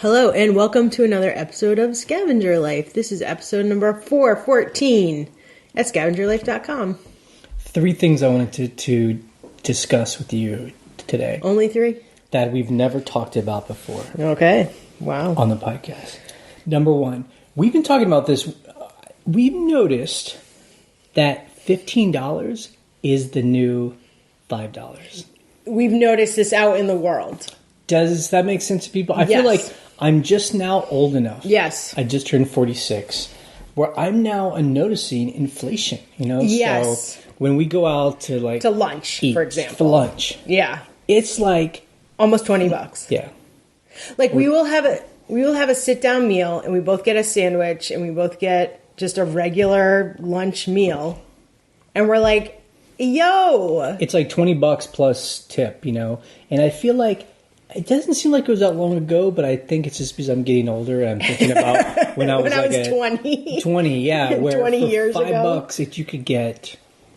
Hello, and welcome to another episode of Scavenger Life. This is episode number 414 at scavengerlife.com. 3 things I wanted to discuss with you today. Only 3? That we've never talked about before. Okay. Wow. On the podcast. Number 1, we've been talking about this. We've noticed that $15 is the new $5. We've noticed this out in the world. Does that make sense to people? I feel like I'm just now old enough. Yes. I just turned 46, where I'm now noticing inflation, Yes. So when we go out to lunch, eat, for example. For lunch. Yeah. It's like almost $20. Yeah. Like we will have a sit-down meal, and we both get a sandwich, and we both get just a regular lunch meal. And we're like, yo. It's like $20 plus tip, And I feel like it doesn't seem like it was that long ago, but I think it's just because I'm getting older and I'm thinking about when I was 20. 20, yeah. Where 20 for years ago. $5 if you could get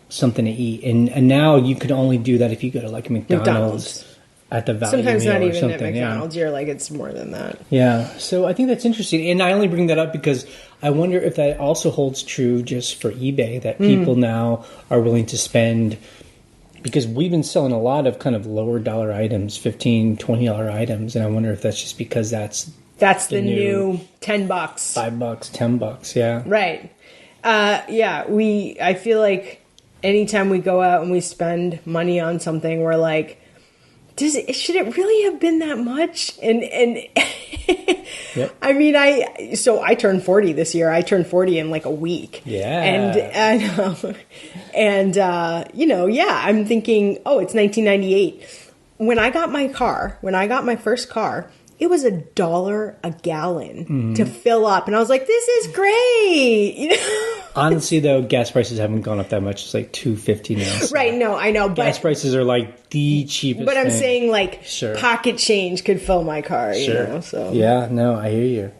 something to eat. And now you can only do that if you go to like McDonald's. At the value Sometimes meal not or even something. at McDonald's. Yeah. You're like, it's more than that. Yeah. So I think that's interesting. And I only bring that up because I wonder if that also holds true just for eBay, that people now are willing to spend, because we've been selling a lot of kind of lower dollar items, $15, $20 items. And I wonder if that's just because that's the new $10. $5, $10. Yeah. Right. I feel like anytime we go out and we spend money on something, we're like, should it really have been that much? And yep. I mean, I turned 40 this year. I turned 40 in like a week. Yeah. I'm thinking, oh, it's 1998. When I got my first car, it was $1 a gallon to fill up. And I was like, this is great. Honestly, though, gas prices haven't gone up that much. It's like $2.50 now. So right, no, I know. Gas prices are like the cheapest But I'm thing. saying like Sure. pocket change could fill my car, Sure. So. Yeah, no, I hear you.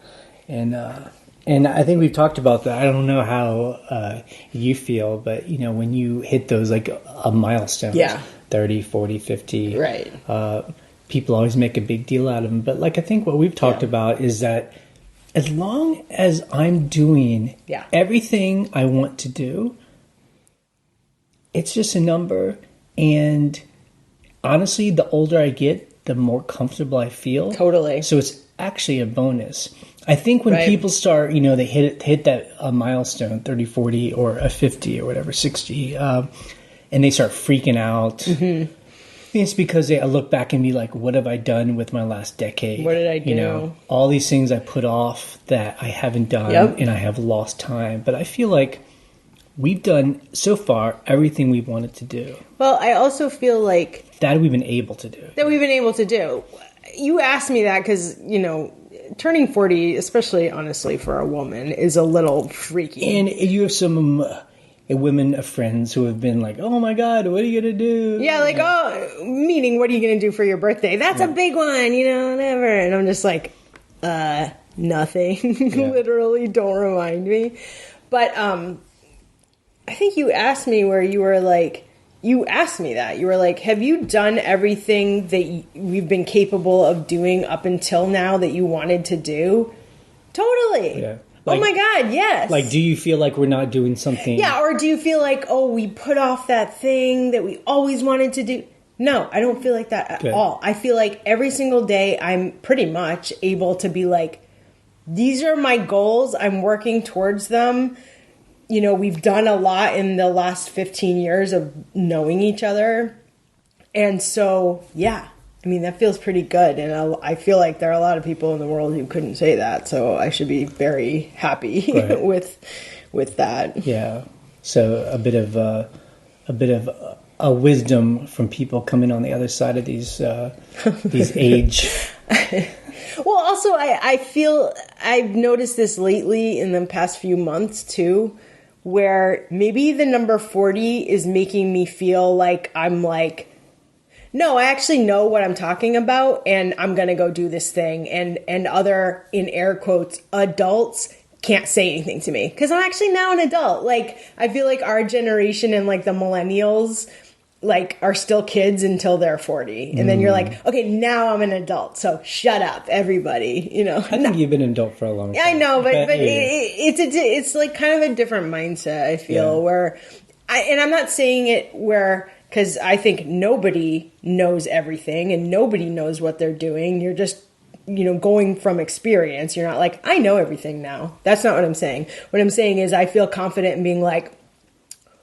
And I think we've talked about that. I don't know how you feel, but, when you hit those like a milestone, 30, 40, 50. Right. People always make a big deal out of them. But like I think what we've talked about is that as long as I'm doing everything I want to do, it's just a number. And honestly, the older I get, the more comfortable I feel. Totally. So it's actually a bonus. I think when people start, they hit that milestone, 30, 40, or a 50 or whatever, 60, and they start freaking out. Mm-hmm. I think it's because I look back and be like, what have I done with my last decade? What did I do? All these things I put off that I haven't done, and I have lost time. But I feel like we've done, so far, everything we wanted to do. Well, I also feel like that we've been able to do. You asked me that because, turning 40, especially, honestly, for a woman, is a little freaky. And you have some women friends who have been like, oh my God, what are you going to do? Yeah, like, meaning, what are you going to do for your birthday? That's a big one, whatever. And I'm just like, nothing. Literally, don't remind me. But I think you asked me where you were like, you asked me that. You were like, have you done everything that we've been capable of doing up until now that you wanted to do? Totally. Yeah. Like, oh my God, yes. Like, do you feel like we're not doing something? Yeah, or do you feel like, we put off that thing that we always wanted to do? No, I don't feel like that at all. I feel like every single day I'm pretty much able to be like, these are my goals. I'm working towards them. We've done a lot in the last 15 years of knowing each other. And so, that feels pretty good. And I feel like there are a lot of people in the world who couldn't say that. So I should be very happy with that. Yeah. So a bit of a wisdom from people coming on the other side of these age. Well, also, I feel I've noticed this lately in the past few months, too, where maybe the number 40 is making me feel like I'm like, no, I actually know what I'm talking about, and I'm going to go do this thing. And other, in air quotes, adults can't say anything to me because I'm actually now an adult. Like, I feel like our generation and like the millennials like are still kids until they're 40. And then you're like, okay, now I'm an adult. So shut up, everybody, you know. I think you've been an adult for a long time. I know, but it's like kind of a different mindset, I feel, where and I'm not saying it where, because I think nobody knows everything and nobody knows what they're doing. You're just, you know, going from experience. You're not like, I know everything now. That's not what I'm saying. What I'm saying is I feel confident in being like,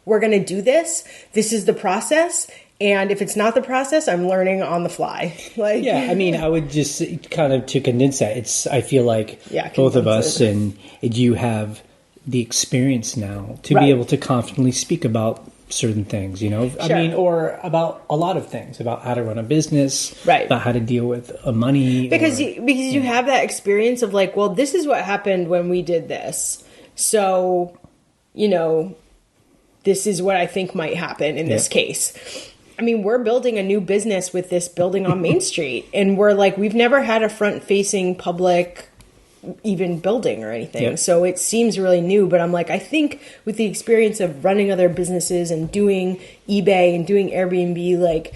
we're going to do this. This is the process. And if it's not the process, I'm learning on the fly. Like, yeah, I mean, I would just kind of to condense that. I feel like both of us and you have the experience now to be able to confidently speak about certain things, you know, I mean, or about a lot of things, about how to run a business, about how to deal with money. Because you have that experience of like, well, this is what happened when we did this. So, you know, this is what I think might happen in this case. I mean, we're building a new business with this building on Main Street. And we're like, we've never had a front-facing public even building or anything. So it seems really new. But I'm like, I think with the experience of running other businesses and doing eBay and doing Airbnb, like,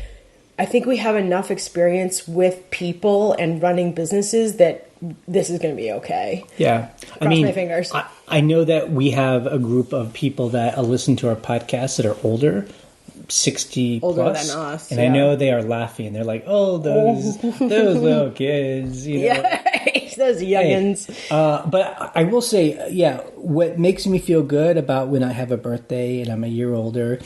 I think we have enough experience with people and running businesses that this is going to be okay. Yeah. Cross my fingers. I know that we have a group of people that listen to our podcast that are older, 60 older plus, than us. And I know they are laughing. They're like, oh, those little kids, you know. Yeah, those youngins. Hey, but I will say, what makes me feel good about when I have a birthday and I'm a year older,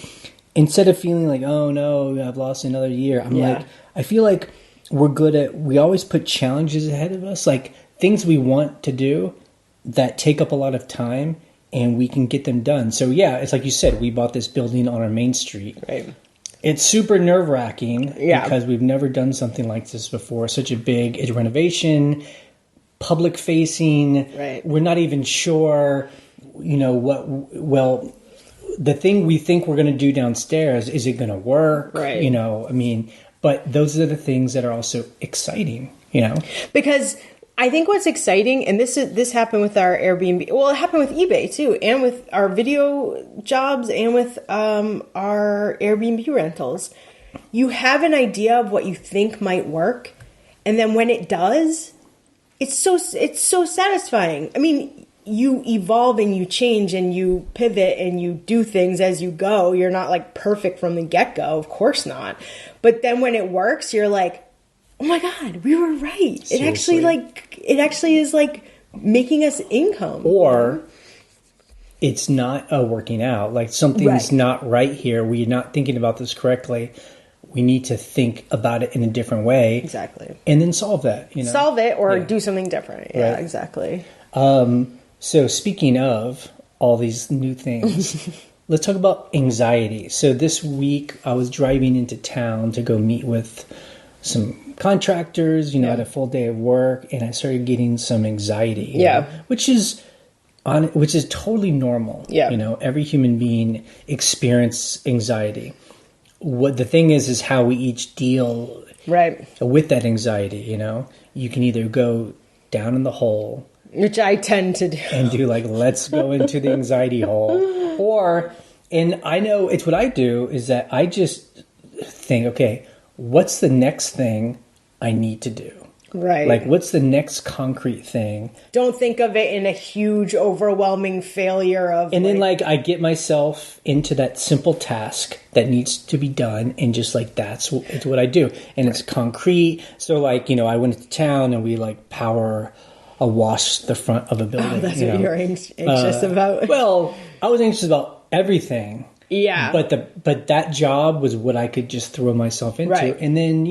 instead of feeling like, oh no, I've lost another year, I'm like, I feel like we always put challenges ahead of us, like things we want to do that take up a lot of time, and we can get them done. So it's like you said, we bought this building on our main street. Right. It's super nerve-wracking because we've never done something like this before. Such a big renovation, public-facing. Right. We're not even sure, you know, the thing we think we're going to do downstairs, is it going to work? Right. You know, I mean, but those are the things that are also exciting, you know? Because I think what's exciting, and this happened with our Airbnb. Well, it happened with eBay too, and with our video jobs, and with our Airbnb rentals. You have an idea of what you think might work, and then when it does, it's so satisfying. I mean, you evolve and you change and you pivot and you do things as you go. You're not like perfect from the get-go, of course not. But then when it works, you're like, oh my God, we were right. Seriously. It actually is like making us income. Or it's not working out. Like something's not right here. We're not thinking about this correctly. We need to think about it in a different way. Exactly. And then solve that, you know. Solve it or do something different. Yeah, exactly. So speaking of all these new things, let's talk about anxiety. So this week I was driving into town to go meet with some contractors, you know, had a full day of work, and I started getting some anxiety. You know, which is totally normal. Yeah. You know, every human being experiences anxiety. What the thing is how we each deal with that anxiety, you know. You can either go down in the hole, which I tend to do, and do like, let's go into the anxiety hole. And I know it's what I do, is that I just think, okay, what's the next thing I need to do? Right. Like, what's the next concrete thing? Don't think of it in a huge, overwhelming failure of... And then, I get myself into that simple task that needs to be done, and just, it's what I do. And it's concrete. So, I went to town, and we, power wash the front of a building. Oh, that's what you're anxious about? Well, I was anxious about everything. Yeah. But that job was what I could just throw myself into. Right. And then,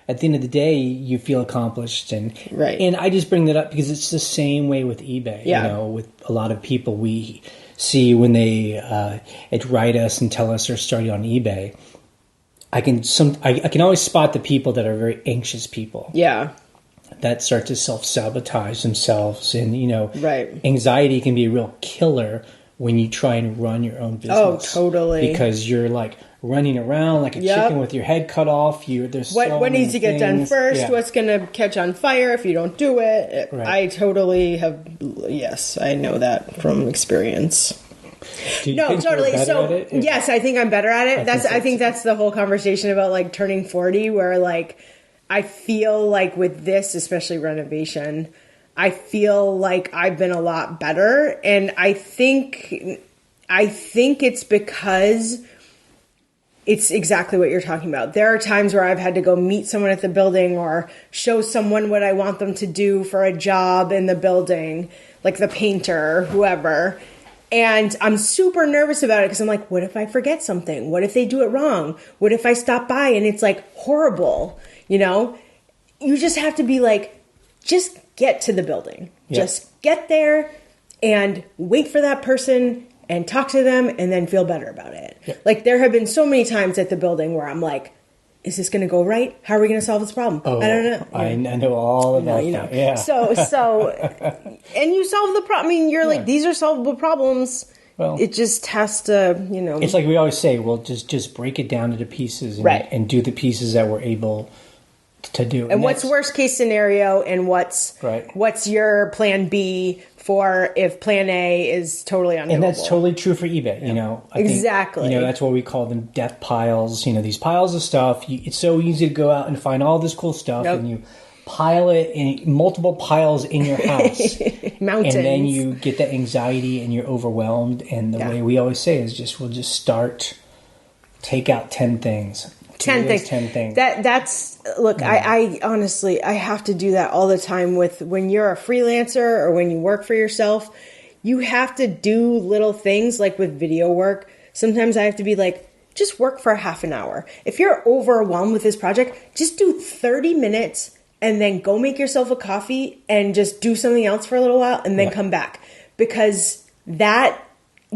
at the end of the day, you feel accomplished. And I just bring that up because it's the same way with eBay. Yeah. With a lot of people we see when they write us and tell us they're starting on eBay. I can always spot the people that are very anxious people. Yeah. That start to self-sabotage themselves. And, anxiety can be a real killer when you try and run your own business. Oh, totally. Because you're running around like a chicken with your head cut off. There's what needs to get done first? Yeah. What's going to catch on fire if you don't do it? Right. I totally have. Yes, I know that from experience. No, totally. So yes, I think I'm better at it. I think that's the whole conversation about like turning 40, where like I feel like with this, especially renovation, I feel like I've been a lot better, and I think it's because it's exactly what you're talking about. There are times where I've had to go meet someone at the building or show someone what I want them to do for a job in the building, like the painter or whoever. And I'm super nervous about it because I'm like, what if I forget something? What if they do it wrong? What if I stop by and it's like horrible? You know, you just have to be like, just get to the building. Yep. Just get there and wait for that person and talk to them and then feel better about it. Yep. Like there have been so many times at the building where I'm like, is this going to go right? How are we going to solve this problem? Oh, I don't know. I know all about that. Yeah. So, and you solve the problem. I mean, you're like, these are solvable problems. Well, it just has to, It's like we always say, well, just break it down into pieces and do the pieces that we're able to do. And what's worst case scenario and what's your plan B for if plan A is totally undoable. And that's totally true for eBay, Exactly. Think, that's what we call them, death piles. These piles of stuff. It's so easy to go out and find all this cool stuff and you pile it in multiple piles in your house. Mountains. And then you get that anxiety and you're overwhelmed. And the way we always say is we'll just start, take out 10 things. 10 things. That's look, I honestly, I have to do that all the time with when you're a freelancer or when you work for yourself. You have to do little things like with video work. Sometimes I have to be like, just work for a half an hour. If you're overwhelmed with this project, just do 30 minutes and then go make yourself a coffee and just do something else for a little while and then come back, because that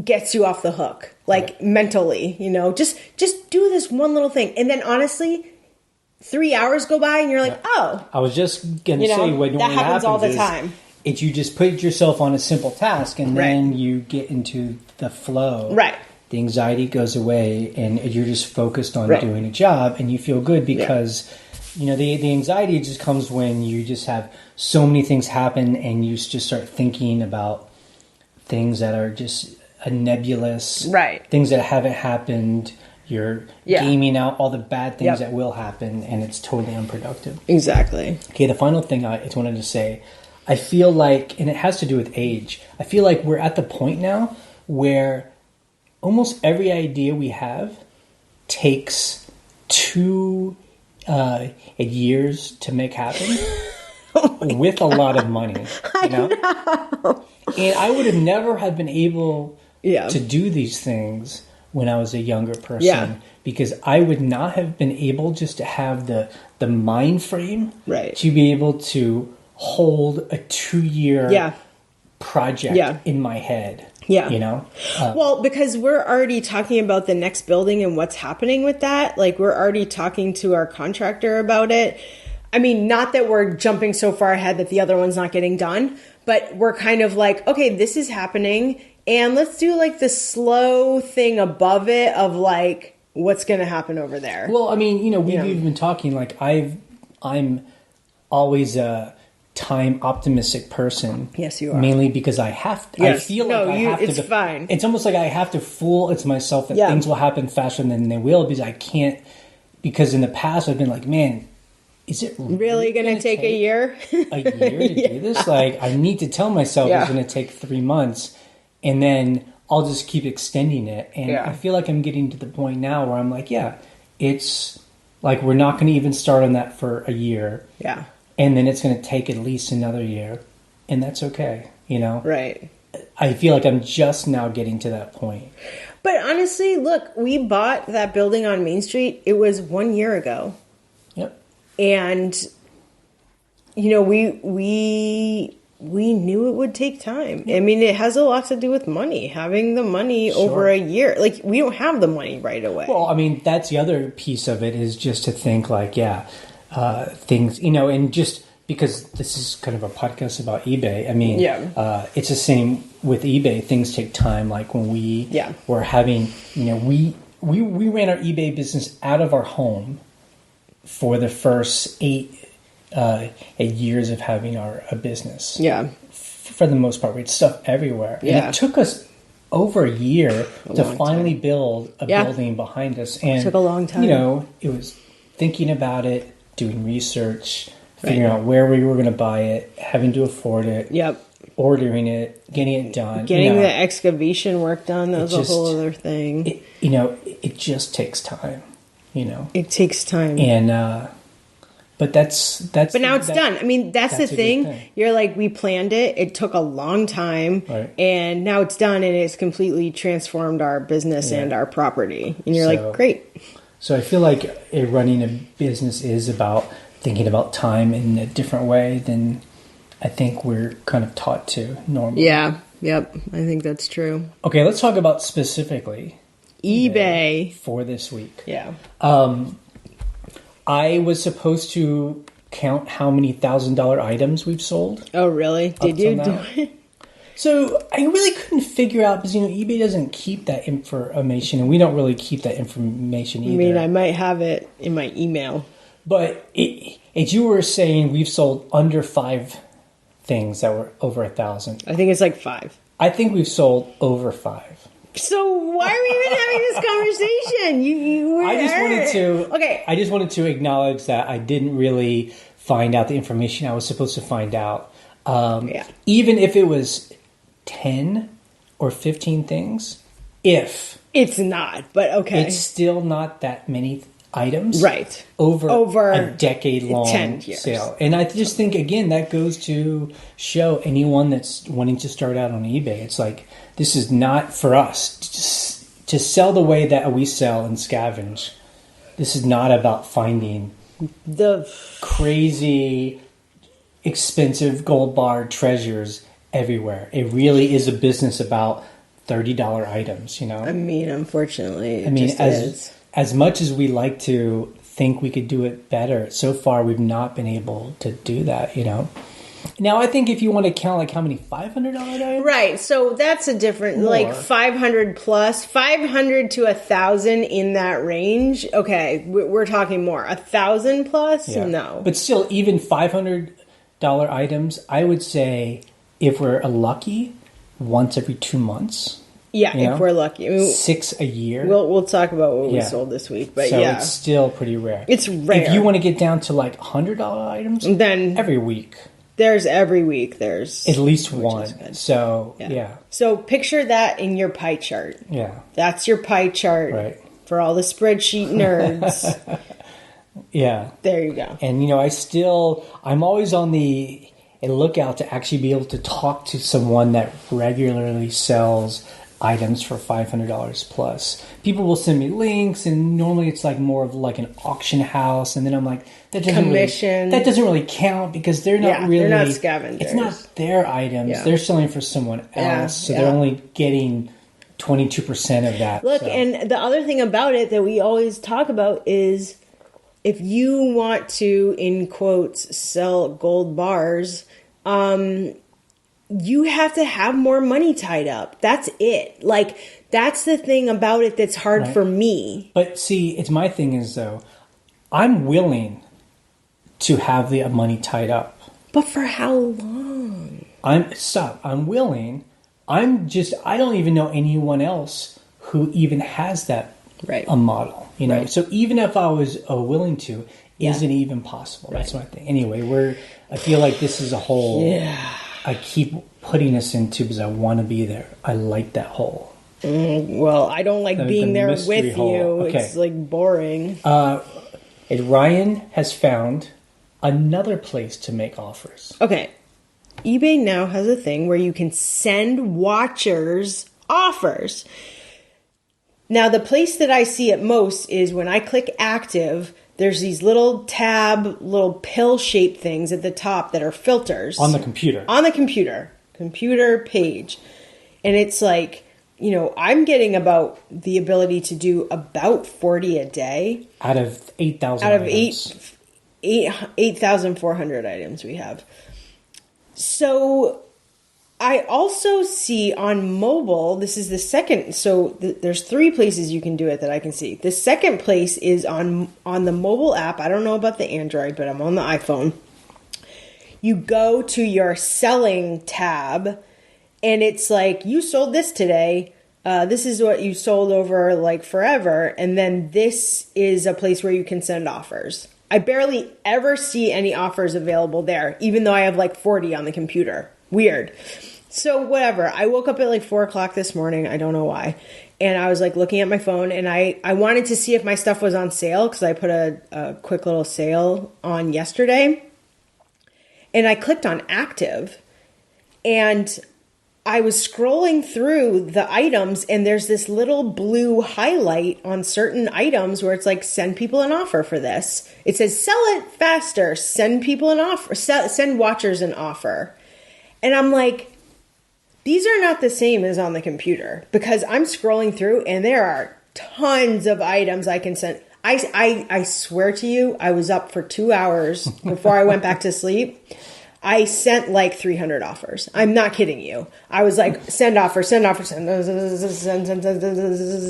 gets you off the hook, like mentally, just do this one little thing. And then honestly, 3 hours go by and you're like, oh. I was just going to say what normally that happens all the time. It's you just put yourself on a simple task and then you get into the flow. Right. The anxiety goes away and you're just focused on doing a job and you feel good because, the anxiety just comes when you just have so many things happen and you just start thinking about things that are just nebulous, things that haven't happened. You're gaming out all the bad things that will happen, and it's totally unproductive. Exactly. Okay, the final thing I just wanted to say, I feel like, and it has to do with age, I feel like we're at the point now where almost every idea we have takes 2 years to make happen. With a lot of money, I know. And I would have never have been able to do these things when I was a younger person because I would not have been able just to have the mind frame to be able to hold a 2-year project in my head. Yeah. Well, because we're already talking about the next building and what's happening with that. Like we're already talking to our contractor about it. I mean, not that we're jumping so far ahead that the other one's not getting done, but we're kind of like, okay, this is happening. And let's do like the slow thing above it of like, what's going to happen over there. Well, I mean, we've even been talking like I'm always a time optimistic person. Yes, you are. Mainly because I have to. Yes. I feel like I have to. It's fine. It's almost like I have to fool it's myself that things will happen faster than they will because I can't. Because in the past I've been like, man, is it really going to take a year? A year to do this? Like, I need to tell myself it's going to take 3 months, and then I'll just keep extending it. And I feel like I'm getting to the point now where I'm like, it's like we're not going to even start on that for a year. Yeah. And then it's going to take at least another year, and that's okay, Right. I feel like I'm just now getting to that point. But honestly, look, we bought that building on Main Street. It was 1 year ago. Yep. And, we knew it would take time. I mean, it has a lot to do with money, having the money over a year. Like, we don't have the money right away. Well, I mean, that's the other piece of it is just to think like, things, and just because this is kind of a podcast about eBay. I mean, it's the same with eBay. Things take time. Like when we were having, we ran our eBay business out of our home for the first 8 years of having a business. Yeah. For the most part, we had stuff everywhere. Yeah. And it took us over a year to finally build a building behind us. And it took a long time. It was thinking about it, doing research, figuring out where we were going to buy it, having to afford it. Yep. Ordering it, getting it done. Getting the excavation work done, that was a whole other thing. It just takes time, It takes time. And, but but now it's done. I mean, that's the thing. You're like, we planned it. It took a long time. Right. And now it's done, and it's completely transformed our business and our property. And you're like, great. So I feel like running a business is about thinking about time in a different way than I think we're kind of taught to normally. Yeah. Yep. I think that's true. Okay, let's talk about specifically eBay for this week. Yeah. I was supposed to count how many $1,000 items we've sold. Oh, really? Did you do it? So I really couldn't figure out because eBay doesn't keep that information, and we don't really keep that information either. I mean, I might have it in my email. But as you were saying, we've sold under 5 things that were over 1,000. I think it's like 5. I think we've sold over 5. So why are we even having this conversation? You were I just wanted to acknowledge that I didn't really find out the information I was supposed to find out. Even if it was 10 or 15 things, it's not, but okay, it's still not that many items, right? Over a decade-long 10 years. sale. And I just think, again, that goes to show anyone that's wanting to start out on eBay. It's like, this is not for us to sell the way that we sell and scavenge. This is not about finding the crazy, expensive gold bar treasures everywhere. It really is a business about $30 items, I mean, unfortunately, as much as we like to think we could do it better, so far we've not been able to do that, Now, I think if you want to count, like, how many $500 items? Right, so that's a different, like, 500 plus, 500 to 1,000 in that range. Okay, we're talking more. 1,000 plus? Yeah. No. But still, even $500 items, I would say, if we're lucky, once every 2 months. Yeah, if we're lucky. 6 a year. We'll talk about what we sold this week, but so it's still pretty rare. It's rare. If you want to get down to like $100 items, then every week. There's at least one. So, yeah. So picture that in your pie chart. Yeah. That's your pie chart for all the spreadsheet nerds. Yeah. There you go. And, I'm always on the lookout to actually be able to talk to someone that regularly sells items for $500 plus. People will send me links, and normally it's like more of like an auction house, and then I'm like, that doesn't really count because they're not really, they're not scavengers. It's not their items. Yeah. They're selling for someone else, so they're only getting 22% of that. Look, and the other thing about it that we always talk about is if you want to, in quotes, sell gold bars, you have to have more money tied up. That's it. Like, that's the thing about it that's hard for me. But see, it's my thing is, though, I'm willing to have the money tied up. But for how long? I'm willing. I don't even know anyone else who even has that a model, So even if I was willing to, isn't even possible. That's what I think. Anyway, I feel like this is a hole I keep putting us into because I want to be there. I like that hole. Well, I don't like being there with hole. You. Okay. It's like boring. And Ryan has found another place to make offers. Okay. eBay now has a thing where you can send watchers offers. Now, the place that I see it most is when I click active, there's these little pill-shaped things at the top that are filters. On the computer. Computer page. And it's like, I'm getting about the ability to do about 40 a day. Out of 8,000 items. 8,400 items we have. So I also see on mobile, this is the second, there's 3 places you can do it that I can see. The second place is on the mobile app. I don't know about the Android, but I'm on the iPhone. You go to your selling tab, and it's like, you sold this today, this is what you sold over like forever. And then this is a place where you can send offers. I barely ever see any offers available there, even though I have like 40 on the computer. Weird. So whatever. I woke up at like 4 o'clock this morning. I don't know why. And I was like looking at my phone, and I wanted to see if my stuff was on sale because I put a quick little sale on yesterday. And I clicked on active, and I was scrolling through the items, and there's this little blue highlight on certain items where it's like, send people an offer for this. It says, sell it faster, send people an offer, send watchers an offer. And I'm like, these are not the same as on the computer, because I'm scrolling through and there are tons of items I can send. I swear to you, I was up for 2 hours before I went back to sleep. I sent like 300 offers. I'm not kidding you. I was like, send offer, send offer, send.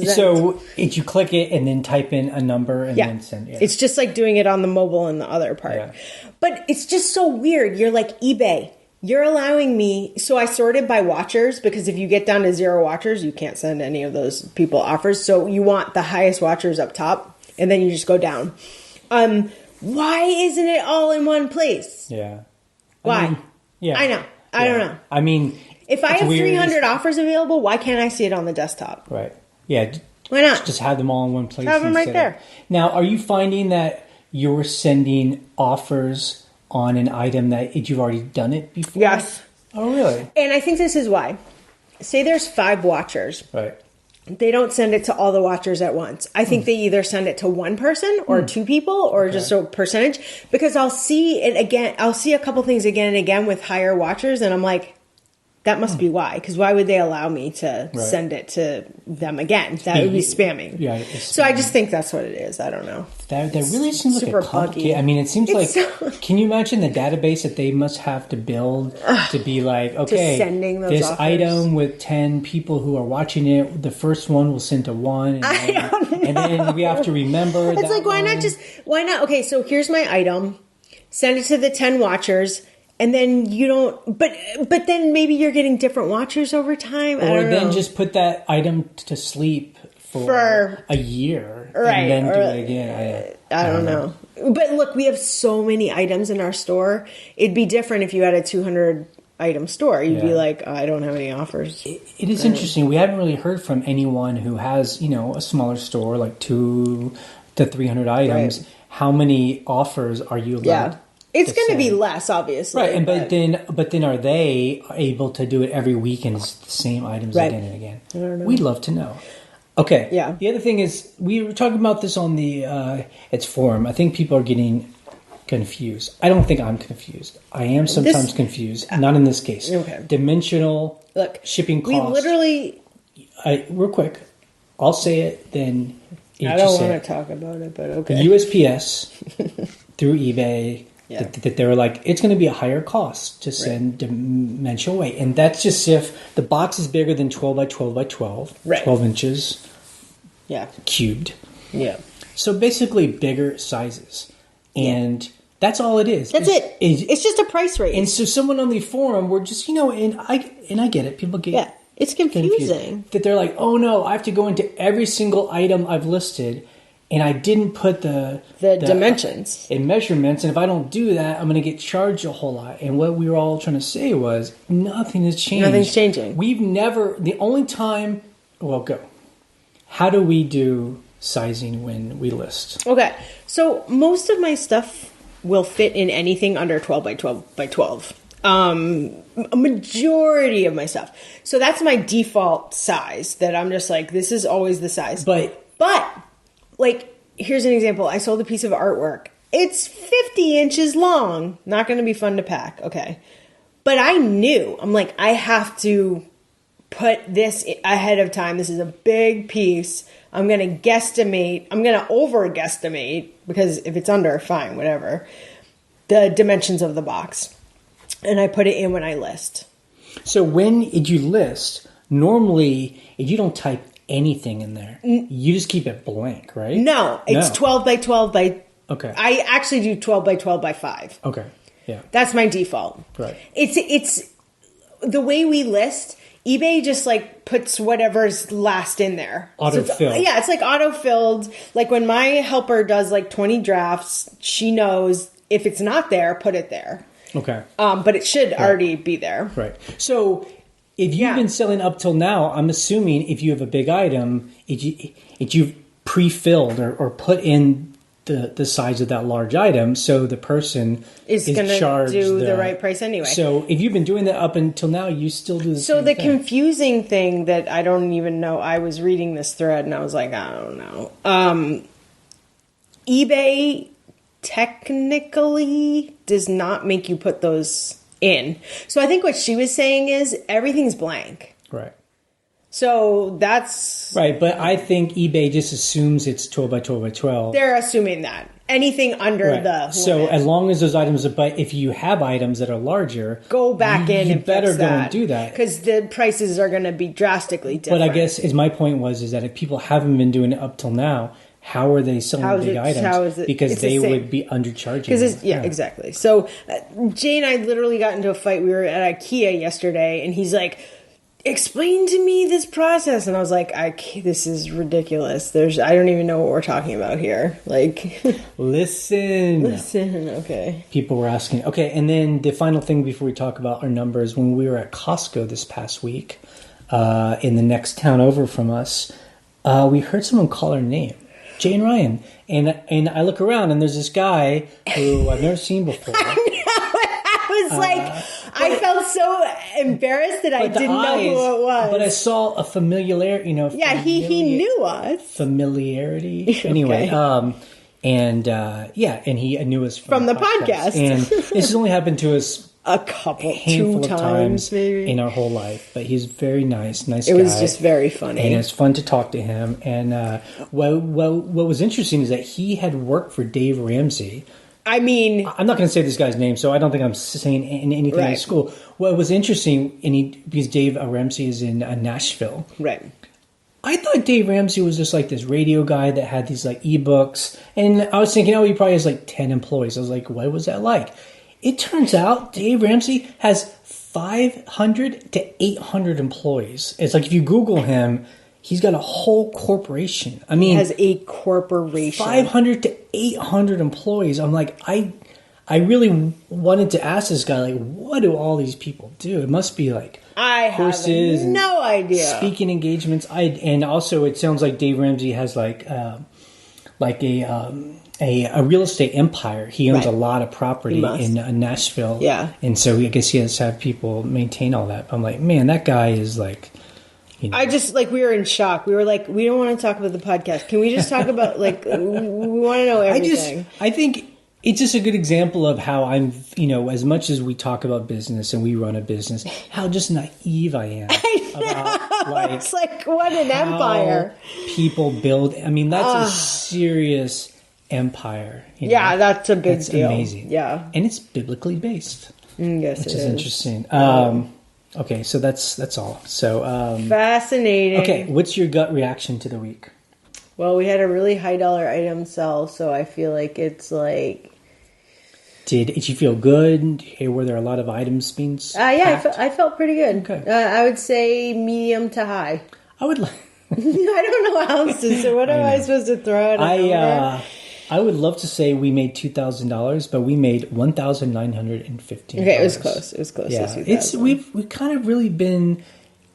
So did you click it and then type in a number and then send? Yeah. It's just like doing it on the mobile and the other part. Yeah. But it's just so weird. You're like, eBay, you're allowing me. So I sorted by watchers, because if you get down to 0 watchers, you can't send any of those people offers. So you want the highest watchers up top, and then you just go down. Why isn't it all in one place? Yeah. Why? I know. I don't know. I mean, if I have 300 offers available, why can't I see it on the desktop? Right. Yeah. Why not? Just have them all in one place. Have them right there. Now, are you finding that you're sending offers on an item that you've already done it before? Yes. Oh, really? And I think this is why. Say there's 5 watchers. Right. They don't send it to all the watchers at once. I think they either send it to one person or 2 people, or just a percentage, because I'll see it again. I'll see a couple things again and again with higher watchers, and I'm like, that must be why. Because why would they allow me to send it to them again? That would be spamming. Yeah. So I just think that's what it is. I don't know. That really seems like a complicated. I mean, it seems like. Can you imagine the database that they must have to build to be like, okay, sending those this offers. Item with 10 people who are watching it, the first one will send to 1, and then we have to remember. It's like, why not? Okay, so here's my item. Send it to the 10 watchers. And then you don't, but then maybe you're getting different watchers over time. Or then just put that item to sleep for a year, and then do it again. I don't know. But look, we have so many items in our store. It'd be different if you had a 200 item store. You'd be like, I don't have any offers. It is interesting. We haven't really heard from anyone who has, a smaller store, like 200 to 300 items. Right. How many offers are you allowed? Yeah. It's going to be less, obviously. Right, but then are they able to do it every week and it's the same items again and again? I don't know. We'd love to know. Okay. Yeah. The other thing is, we were talking about this on the its forum. I think people are getting confused. I don't think I'm confused. I am sometimes confused. Not in this case. Okay. Dimensional shipping costs. We literally... real quick, I'll say it, then I don't want to talk about it, but okay. USPS through eBay... Yeah. That they were like, it's going to be a higher cost to send dimensional weight. And that's just if the box is bigger than 12 by 12 by 12, 12 inches cubed. Yeah. So basically bigger sizes. And that's all it is. That's it. It's just a price raise. And so someone on the forum were just, and I get it. People get it's confusing. That they're like, oh no, I have to go into every single item I've listed. And I didn't put the dimensions in measurements. And if I don't do that, I'm going to get charged a whole lot. And what we were all trying to say was nothing has changed. Nothing's changing. We've never, the only time, go. How do we do sizing when we list? Okay. So most of my stuff will fit in anything under 12 by 12 by 12. A majority of my stuff. So that's my default size that I'm just like, this is always the size. But like, here's an example. I sold a piece of artwork. It's 50 inches long. Not going to be fun to pack. Okay. But I knew. I'm like, I have to put this ahead of time. This is a big piece. I'm going to guesstimate. I'm going to over-guesstimate, because if it's under, fine, whatever, the dimensions of the box. And I put it in when I list. So when you list, normally, if you don't type anything in there, you just keep it blank, right? No, it's 12 by 12 by... Okay. I actually do 12 by 12 by 5. Okay, yeah. That's my default. Right. It's the way we list eBay just like puts whatever's last in there. Auto-filled. So it's like auto-filled. Like when my helper does like 20 drafts, she knows if it's not there, put it there. Okay. But it should already be there. Right. So if you've been selling up till now, I'm assuming if you have a big item, if you've pre-filled or put in the size of that large item, so the person is going to do the right price anyway. So if you've been doing that up until now, you still do the same thing. So the confusing thing that I don't even know, I was reading this thread and I was like, I don't know. eBay technically does not make you put those in. So I think what she was saying is everything's blank. Right. So that's... Right, but I think eBay just assumes it's 12 by 12 by 12. They're assuming that. Anything under the limit. So as long as those items are... But if you have items that are larger... Go back in and better go and do that. Because the prices are going to be drastically different. But I guess my point is that if people haven't been doing it up till now, how are they selling big items? Because they would be undercharging. Yeah, exactly. So Jay and I literally got into a fight. We were at IKEA yesterday, and he's like... Explain to me this process, and I was like, this is ridiculous. I don't even know what we're talking about here. Like, listen, okay. People were asking. Okay, and then the final thing before we talk about our numbers, when we were at Costco this past week, in the next town over from us, we heard someone call our name, Jay and Ryan, and I look around and there's this guy who I've never seen before. I was like, I felt so embarrassed that I didn't know who it was. But I saw a familiarity, he knew us. Familiarity. Anyway, and he knew us from the podcast. And this has only happened to us a handful of times maybe in our whole life. But he's very nice guy. It was just very funny. And it's fun to talk to him. And what was interesting is that he had worked for Dave Ramsey. I mean... I'm not going to say this guy's name, so I don't think I'm saying anything in school. What was interesting, because Dave Ramsey is in Nashville. Right. I thought Dave Ramsey was just like this radio guy that had these like ebooks. And I was thinking, he probably has like 10 employees. I was like, what was that like? It turns out Dave Ramsey has 500 to 800 employees. It's like if you Google him... He's got a whole corporation. I mean, he has a corporation. 500 to 800 employees. I'm like, I really wanted to ask this guy, like, what do all these people do? It must be like courses, no idea. Speaking engagements. And also, it sounds like Dave Ramsey has like a real estate empire. He owns a lot of property in Nashville. Yeah, and so I guess he has to have people maintain all that. I'm like, man, that guy is like. I just, we were in shock. We were like, we don't want to talk about the podcast. Can we just talk about, we want to know everything. I think it's just a good example of how I'm, as much as we talk about business and we run a business, how just naive I am. About, it's like, what an empire. People build, that's a serious empire. Yeah, that's a big deal. Amazing. Yeah. And it's biblically based. Yes, which is interesting. Okay, so that's all. So fascinating. Okay, what's your gut reaction to the week? Well, we had a really high dollar item sell, so I feel like it's like. Did you feel good? Were there a lot of items being? I felt pretty good. Okay. I would say medium to high. I would. I don't know how else to. So what am I supposed to throw out? I would love to say we made $2,000, but we made $1,915. Okay, it was close. It was close. Yeah, we've kind of really been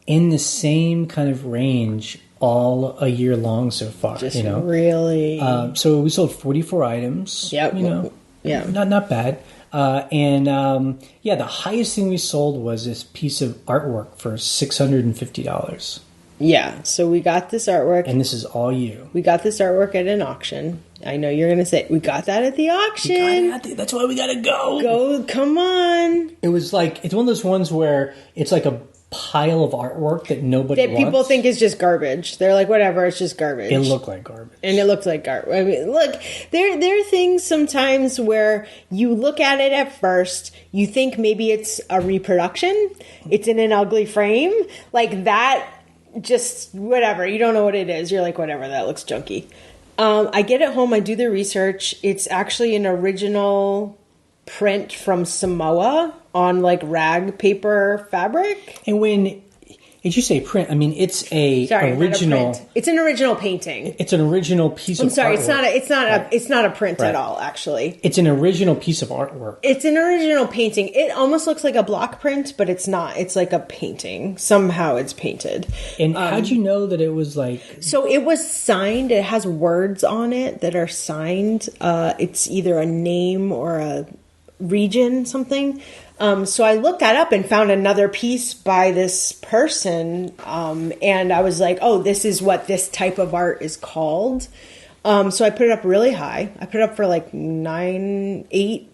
in the same kind of range all a year long so far. Just really. So we sold 44 items. Yep. Yeah, not bad. The highest thing we sold was this piece of artwork for $650. Yeah, so we got this artwork. And this is all you. We got this artwork at an auction. I know you're going to say, we got that at the auction. That's why we got to go. Go, come on. It was like, it's one of those ones where it's like a pile of artwork that nobody wants. People think is just garbage. They're like, whatever, it's just garbage. It looked like garbage. And it looked like garbage. I mean, look, there are things sometimes where you look at it at first, you think maybe it's a reproduction. It's in an ugly frame. Like that. Just whatever. You don't know what it is. You're like, whatever, that looks junky. I get it home. I do the research. It's actually an original print from Samoa on rag paper fabric. And when Did you say print? I mean, it's original. It's an original painting. It's an original piece of artwork. I'm sorry, it's not a print at all, actually. It's an original piece of artwork. It's an original painting. It almost looks like a block print, but it's not. It's like a painting. Somehow it's painted. And how'd you know that it was like... So it was signed. It has words on it that are signed. It's either a name or a region, something. So I looked that up and found another piece by this person. And I was like, oh, this is what this type of art is called. So I put it up really high. I put it up for like $8.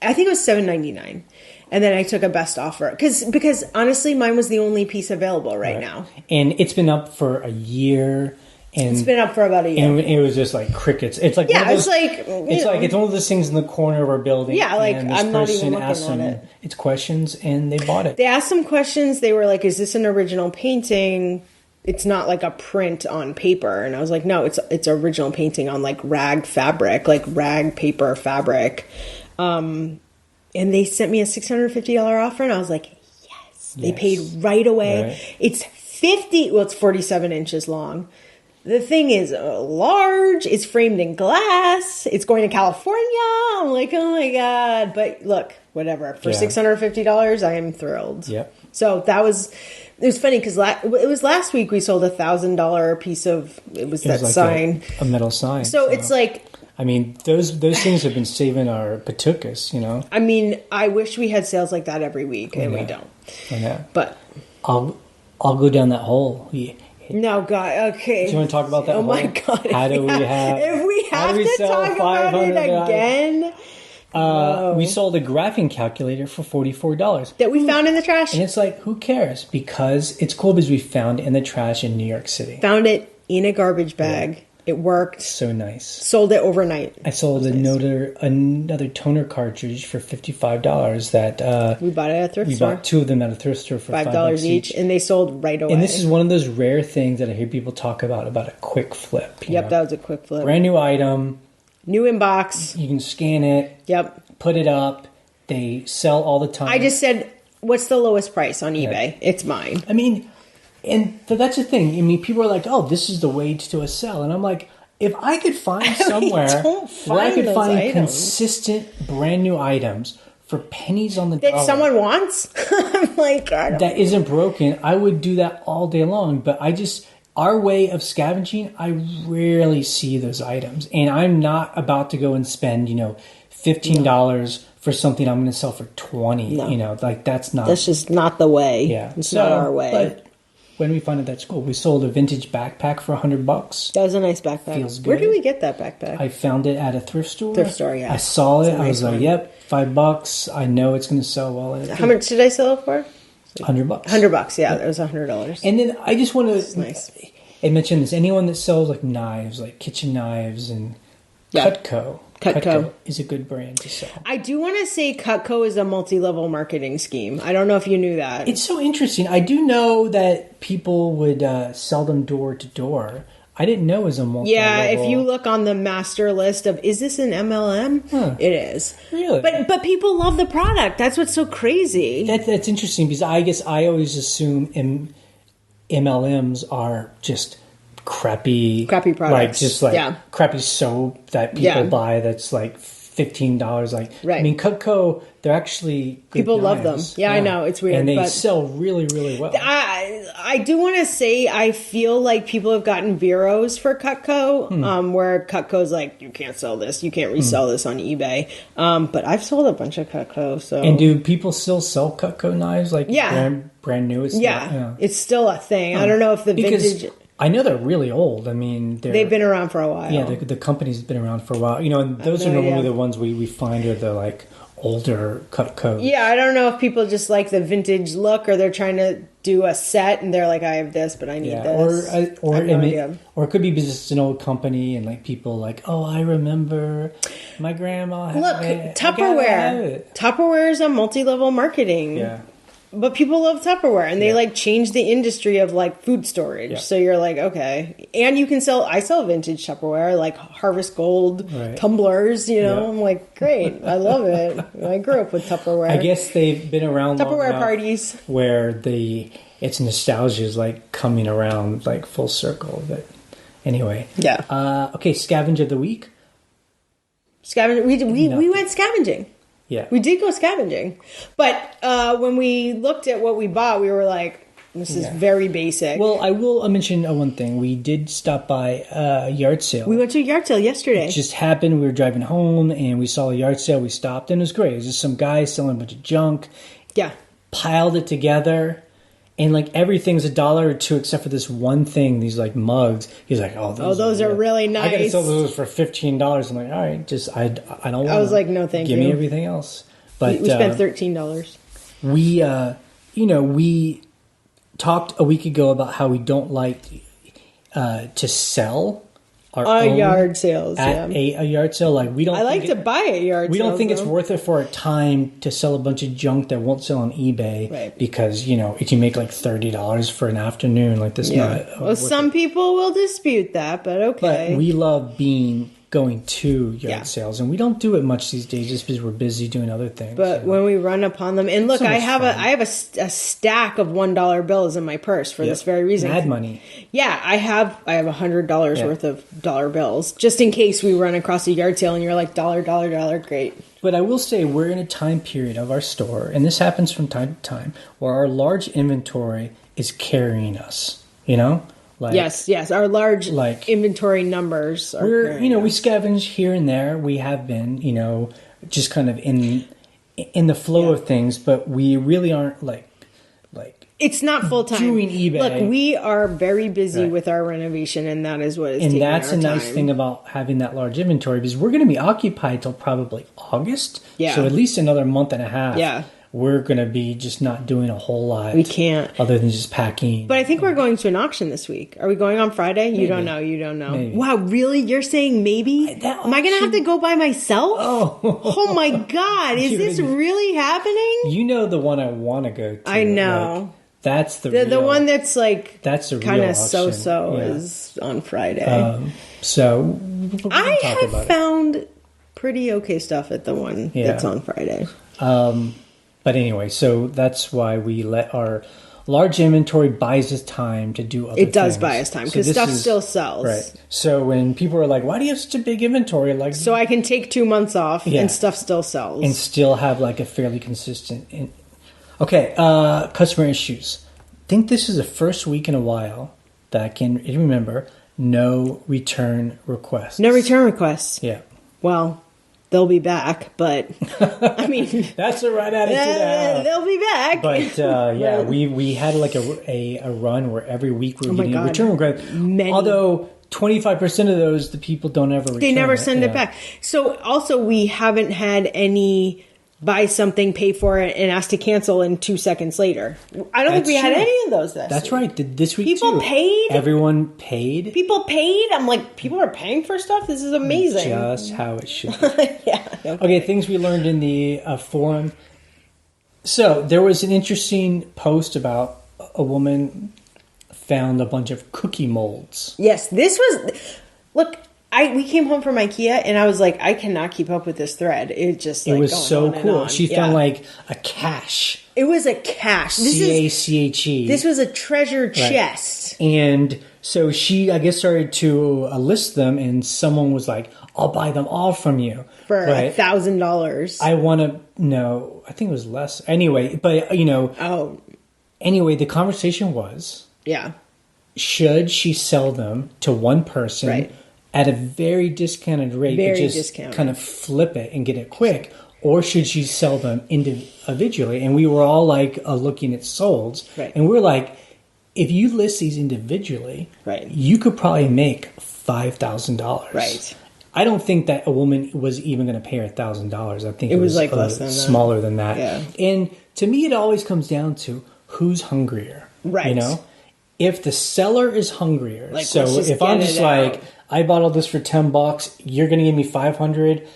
I think it was $7.99. And then I took a best offer because honestly, mine was the only piece available right now. And it's been up for a year. And it's been up for about a year. And it was just like crickets. It's like it's one of those things in the corner of our building. Yeah, like and I'm not even looking at it. It's questions, and they bought it. They asked some questions. They were like, "Is this an original painting?" It's not like a print on paper. And I was like, "No, it's original painting on like rag fabric, like rag paper fabric." And they sent me a $650 offer, and I was like, "Yes!" They paid right away. Right. It's 47 inches long. The thing is large. It's framed in glass. It's going to California. I'm like, oh my God. But look, whatever. For $650, I am thrilled. Yep. So it was funny because it was last week we sold $1,000 piece of, it was that like sign. A metal sign. So it's like. I mean, those things have been saving our patukas, you know? I mean, I wish we had sales like that every week, and we don't. I know. But. I'll go down that hole. Yeah. No, God, okay. Do you want to talk about that? Oh, my God. If we have to talk about it again. We sold a graphing calculator for $44. That we found in the trash. And it's like, who cares? Because it's cool because we found it in the trash in New York City. Found it in a garbage bag. Yeah. It worked. So nice. Sold it overnight. I sold another toner cartridge for $55 that... we bought it at a thrift store. We bought two of them at a thrift store for $5 each. And they sold right away. And this is one of those rare things that I hear people talk about a quick flip. Yep, that was a quick flip. Brand new item. New inbox. You can scan it. Yep. Put it up. They sell all the time. I just said, what's the lowest price on eBay? Yeah. It's mine. I mean... And that's the thing. I mean, people are like, "Oh, this is the way to do a sell," and I'm like, if I could find somewhere where I could find consistent, brand new items for pennies on the dollar that someone wants, I'm like, that isn't broken, I would do that all day long. But our way of scavenging, I rarely see those items, and I'm not about to go and spend, $15 for something I'm going to sell for $20. No. That's just not the way. Yeah, it's not our way. But when we find it at school, we sold a vintage backpack for $100. That was a nice backpack. Feels good. Where did we get that backpack? I found it at a thrift store. Thrift store, yeah. I saw it. I was like, "Yep, $5. I know it's going to sell well." How much did I sell it for? $100. $100. Yeah, that was $100. And then I just want to. Nice. I mentioned this. Anyone that sells like knives, like kitchen knives, and Cutco. Cutco is a good brand to sell. I do want to say Cutco is a multi-level marketing scheme. I don't know if you knew that. It's so interesting. I do know that people would sell them door to door. I didn't know it was a multi-level. Yeah, if you look on the master list of, is this an MLM? It is. Really? But people love the product. That's what's so crazy. That's interesting because I guess I always assume MLMs are just... crappy products, crappy soap that people buy that's like $15. Right. I mean, Cutco, they're actually good people love them. knives. Yeah, I know, it's weird, and they sell really, really well. I do want to say I feel like people have gotten Veros for Cutco, where Cutco's like, you can't sell this, you can't resell this on eBay. But I've sold a bunch of Cutco. So, and do people still sell Cutco knives brand new? It's still a thing. I don't know if the vintage. I know they're really old. I mean, they've been around for a while. Yeah, the company's been around for a while. And those are normally the ones we find are the like older Cutco. Yeah, I don't know if people just like the vintage look or they're trying to do a set and they're like, I have this, but I need this. Or it could be just an old company and like people like, oh, I remember my grandma had it. Tupperware. Tupperware is a multi-level marketing. Yeah. But people love Tupperware, and they like change the industry of like food storage. Yeah. So you're like, okay, and you can I sell vintage Tupperware, like Harvest Gold tumblers. I'm like, great, I love it. I grew up with Tupperware. I guess they've been around Tupperware long parties where the it's nostalgia is like coming around like full circle. But anyway. Yeah. Okay, Scavenger of the Week. Scavenger. We went scavenging. Yeah. We did go scavenging. But when we looked at what we bought, we were like, this is very basic. Well, I will mention one thing. We did stop by a yard sale. We went to a yard sale yesterday. It just happened. We were driving home and we saw a yard sale. We stopped and it was great. It was just some guy selling a bunch of junk. Yeah. Piled it together. And like everything's $1 or $2 except for this one thing, these like mugs. He's like, those are really nice. I gotta sell those for $15. I'm like, all right, just I don't want. I was like, no, thank you. Give me everything else. But we spent $13. We talked a week ago about how we don't like to sell our own yard sales at a yard sale. Like we don't. I like to buy at yard sales. We don't think it's worth it for a time to sell a bunch of junk that won't sell on eBay, right? Because it can make like $30 for an afternoon. Like this, well, some people will dispute that, but okay. But we love going to yard sales, and we don't do it much these days just because we're busy doing other things. But when we run upon them, and look, I have a stack of $1 bills in my purse for this very reason. Mad money. Yeah, I have $100 worth of dollar bills just in case we run across a yard sale and you're like dollar, great. But I will say we're in a time period of our store, and this happens from time to time, where our large inventory is carrying us. Yes, our large inventory numbers are. We scavenge here and there. We have been, just kind of in the flow of things, but we really aren't like. It's not full time. Doing eBay. Look, we are very busy with our renovation, and that is what is. And that's a nice thing about having that large inventory because we're going to be occupied till probably August. Yeah. So at least another month and a half. Yeah. We're going to be just not doing a whole lot. We can't. Other than just packing. But I think we're going to an auction this week. Are we going on Friday? Maybe. You don't know. Maybe. Wow, really? You're saying maybe? Am I going to have to go by myself? Oh my God. Is this really happening? You know the one I want to go to. I know. That's the one that's like that's a kind of so is on Friday. I have found pretty okay stuff at the one that's on Friday. But anyway, so that's why we let our large inventory buys us time to do other things. It does buy us time because stuff still sells. Right. So when people are like, why do you have such a big inventory? So I can take 2 months off and stuff still sells. And still have like a fairly consistent... Okay, customer issues. I think this is the first week in a while that I can remember no return requests. No return requests? Yeah. Well... They'll be back, but I mean... That's the right attitude. They'll be back. But we had like a run where every week we were getting a return request. Although 25% of those, the people don't ever return it. They never send it back. So also we haven't had any buy something, pay for it, and ask to cancel in 2 seconds later. I don't think we had any of those this That's right. This week people paid. Everyone paid. People paid. I'm like, people are paying for stuff? This is amazing. Just how it should be. Okay, things we learned in the forum. So there was an interesting post about a woman found a bunch of cookie molds. Yes, this was... Look... we came home from IKEA and I was like, I cannot keep up with this thread. It was so cool. She found like a cache. It was a cache. CACHE. This was a treasure chest. And so she, I guess, started to list them, and someone was like, I'll buy them all from you. For $1,000. I want to know. I think it was less. Anyway, but, Anyway, the conversation was. Yeah. Should she sell them to one person? Right. At a very discounted rate, but just kind of flip it and get it quick, or should she sell them individually? And we were all like looking at solds, and we're like, if you list these individually, you could probably make $5,000. Right. I don't think that a woman was even going to pay her $1,000. I think it was like less than smaller than that. Yeah. And to me, it always comes down to who's hungrier. Right. If the seller is hungrier, so if I'm just like, I bought all this for $10, you're going to give me $500.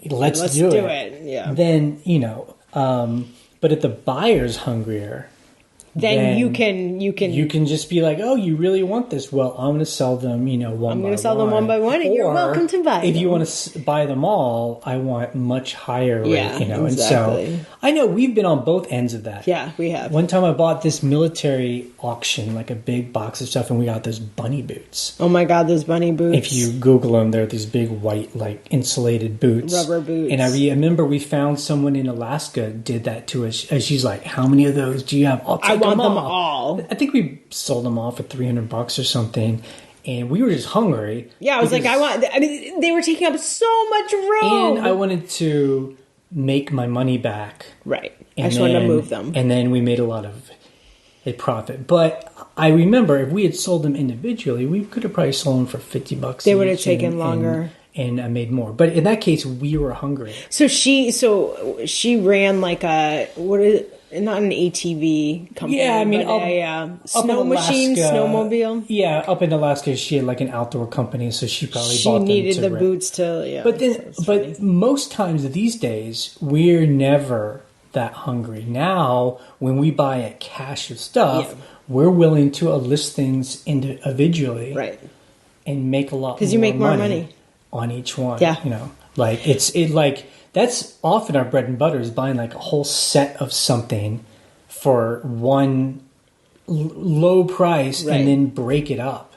Let's do it. Yeah. Then, but if the buyer's hungrier, then you can just be like, oh, you really want this? Well, I'm going to sell them, one by one. I'm going to sell them one by one, and you're welcome to buy them. If you want to buy them all, I want much higher rate, Exactly. And so I know we've been on both ends of that. Yeah, we have. One time I bought this military auction, like a big box of stuff, and we got those bunny boots. Oh my God, those bunny boots. If you Google them, they're these big white, like insulated boots. Rubber boots. And I remember we found someone in Alaska did that to us. And she's like, how many of those do you have? I want them all. I think we sold them all for $300 or something, and we were just hungry. Yeah, I was like, they were taking up so much room, and I wanted to make my money back. Right, I just wanted to move them, and then we made a profit. But I remember if we had sold them individually, we could have probably sold them for $50. They would have taken longer. And I made more, but in that case, we were hungry. So she ran like not an ATV company. Yeah, I mean, but a snow machine, snowmobile. Yeah, up in Alaska, she had like an outdoor company, so she probably bought them. She needed the boots to. Yeah, but most times these days, we're never that hungry. Now, when we buy a cache of stuff, we're willing to list things individually, right, and make a lot because you make more money on each one. Yeah, like that's often our bread and butter is buying like a whole set of something for one low price, right, and then break it up.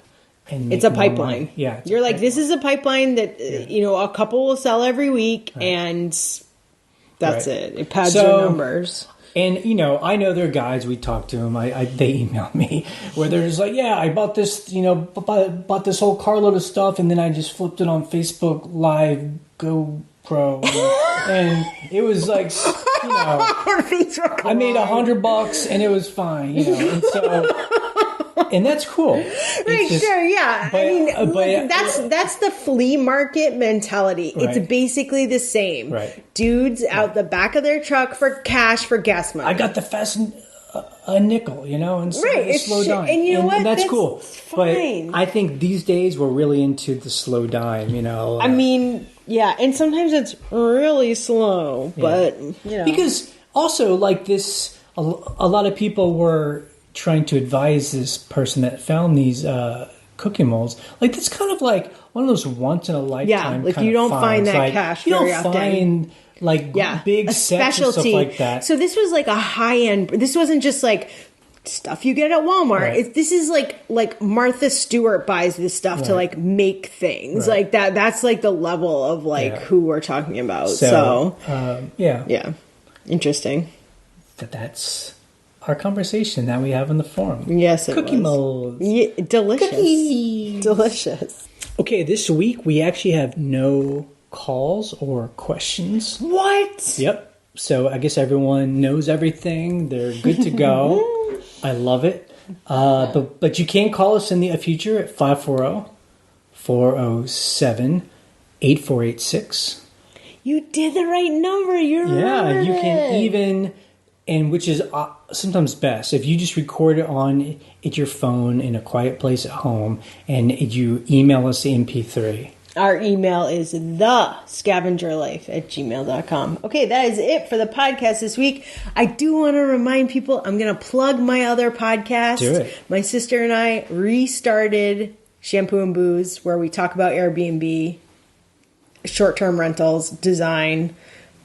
And it's a pipeline. Money. Yeah, you're like, this is a pipeline that a couple will sell every week, right, and that's it. It pads your numbers. And, I know there are guys, we talk to them, they email me, where they're just like, yeah, I bought this, bought this whole carload of stuff, and then I just flipped it on Facebook Live, GoPro, and it was like, I made $100, and it was fine, and so... And that's cool. Right, sure, yeah. But that's the flea market mentality. Right. It's basically the same. Right. Dudes out the back of their truck for cash for gas money. I got the fasten a nickel, and right, slow dime. And you know what? That's cool. Fine. But I think these days we're really into the slow dime, yeah, and sometimes it's really slow, but, Because also, like this, a lot of people were trying to advise this person that found these cookie molds. Like, it's kind of like one of those once in a lifetime. Yeah, like you don't find that cash very often. You don't find big sets and stuff like that. So this was like a high end. This wasn't just like stuff you get at Walmart. Right. This is like Martha Stewart buys this stuff to like make things like that. That's like the level of who we're talking about. So yeah, interesting. That's our conversation that we have in the forum. Yes, cookie molds. Yeah, delicious. Cookies. Delicious. Okay, this week we actually have no calls or questions. What? Yep. So I guess everyone knows everything. They're good to go. I love it. But you can call us in the future at 540-407-8486. You did the right number. You remembered you can even... And which is sometimes best if you just record it at your phone in a quiet place at home, and you email us the MP3. Our email is thescavengerlife@gmail.com. Okay, that is it for the podcast this week. I do want to remind people, I'm going to plug my other podcast. Do it. My sister and I restarted Shampoo and Booze, where we talk about Airbnb, short-term rentals, design.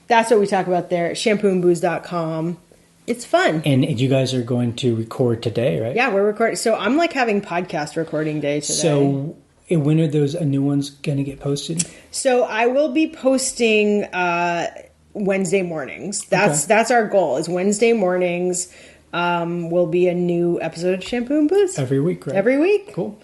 That's what we talk about there at shampooandbooze.com. It's fun. And you guys are going to record today, right? Yeah, we're recording. So I'm like having podcast recording day today. So when are those new ones going to get posted? So I will be posting Wednesday mornings. That's our goal, is Wednesday mornings will be a new episode of Shampoo and Booze. Every week, right? Every week. Cool.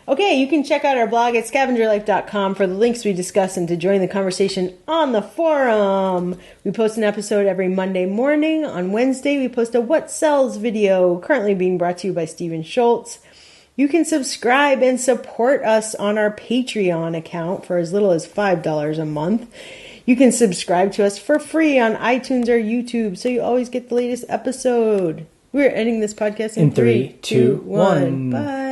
Okay, you can check out our blog at scavengerlife.com for the links we discuss and to join the conversation on the forum. We post an episode every Monday morning. On Wednesday, we post a What Sells video, currently being brought to you by Steven Schultz. You can subscribe and support us on our Patreon account for as little as $5 a month. You can subscribe to us for free on iTunes or YouTube, so you always get the latest episode. We're ending this podcast in 3, 2, 1. Bye.